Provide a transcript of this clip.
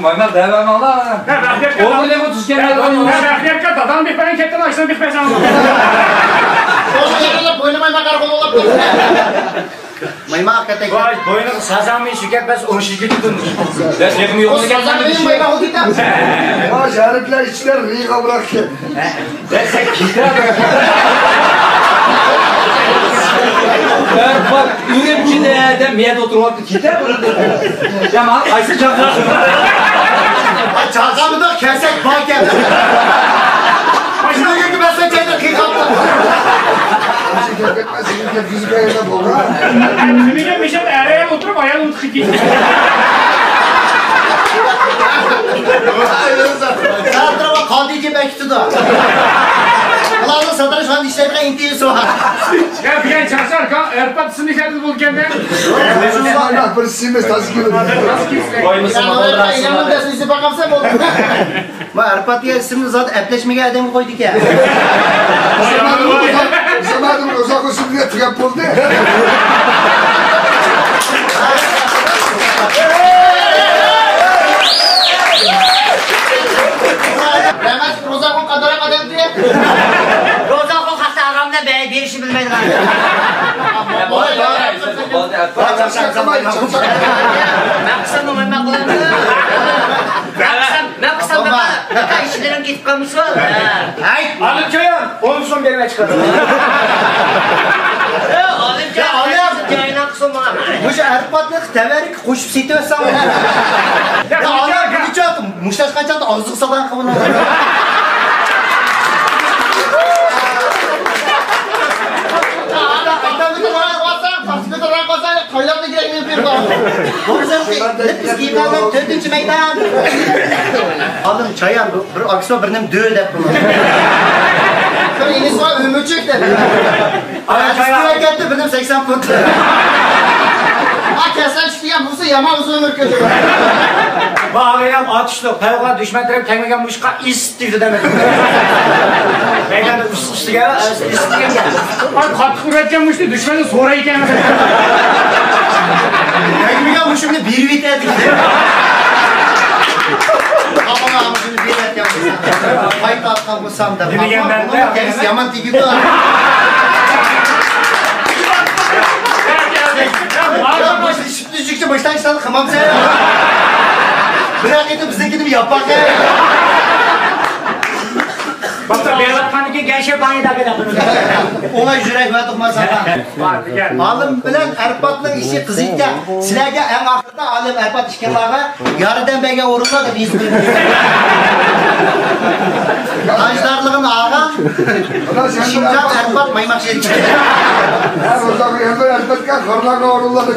Maymak devam ala. O bile mi tuz gelmedi? Rahmet adam bir ben kettim açsam bir pezan. Onu yerine boynu maymak arkalı olup. Maymak katek. Vay boynu sazamı şüketmez onu şirket tutun. Ben yedim yolunu Sazan gelmedi. benim maymak oldu da. Ya şerifler içler riga bırak ki. Ben sen kitap. Bak ürümçide de miyet oturup kitap bırakıyor. Tamam, aysı çaklar. Çağkamı da kesek bak gel. Başına geldi ben sen kendin kıykamda. Şeker etmez, senin fizik ayarına bol ha. Şimdi bir şey araya oturup ayağını tıkıyor. Zaten ama kaldı ki belki tutar. Allah'ın satırı şu an işlerine intiyi soğuk. Ya bir gen çarşar ka erpatsın işareti bul kendine. Maymak bir silmez tasdik edilir. Boynusu Yani inanın desin izi bakamsam olur. Bu Erpatiye isimli zaten epleşmeye adamı koyduk ya. Zamanım uzak olsun diye tıkap oldu. Remez Rozakon kadara kadar diye. Rozakon hasta aramda be bir işi bilmedi galiba. Ben kısam mı ben kullanmıyorum. Ben kısam ben işlerim gidip kalmış var. Hey! Alın çayın. Onun son birine çıkardım. Alayım çayına kısam bana. Bu şey Erpatlık teverik koşup sitiyorsan mı? Ya Allah bunu çaktım. Muştaş kaçaktı ağzı sadan kavuna. Kaylarına girelim yapıyor daha. Doğrusu biz giyimlerden dördüncü meydan. Alın çay al. Bir aksine birinin düğül de bunu. Şöyle iniz var ümücük de. Üstüne geldi benim 80 fut. Ha kesen çıktı ya burası yama uzun ömür kötü. Bağlayan atışlı, pevklar düşmanlarım tekmegen muşka istirdi demedim. Beyler de üstü gel, üstü gel. Bak katkı üretkenmişti, düşmanı sonra iken. Tekmegen bu şimdi bir vit edik. Aman ama şimdi bir vit yapmışsın. Kayıt atkan bu samda. Demigen ben de. Kendisi yaman tiki var. Ya başta şimdi düştükçe baştan işten kımam sen. Bırak edin bizdekini bir yapak ya. Bak da bir adam ki gençe banyada bir adamı. Ona yürek ve tutmaz sana. Vardı gel. Alım bilen Erpat'ın işi kızıyken sizlerge en akılda alım Erpat işkemlağı yarıdan bege uğruna da biz bilmiyoruz. Ajdarlığın ağa şimdi Erpat maymak şerikleri. Her o zaman yanında elbette korona korunladı.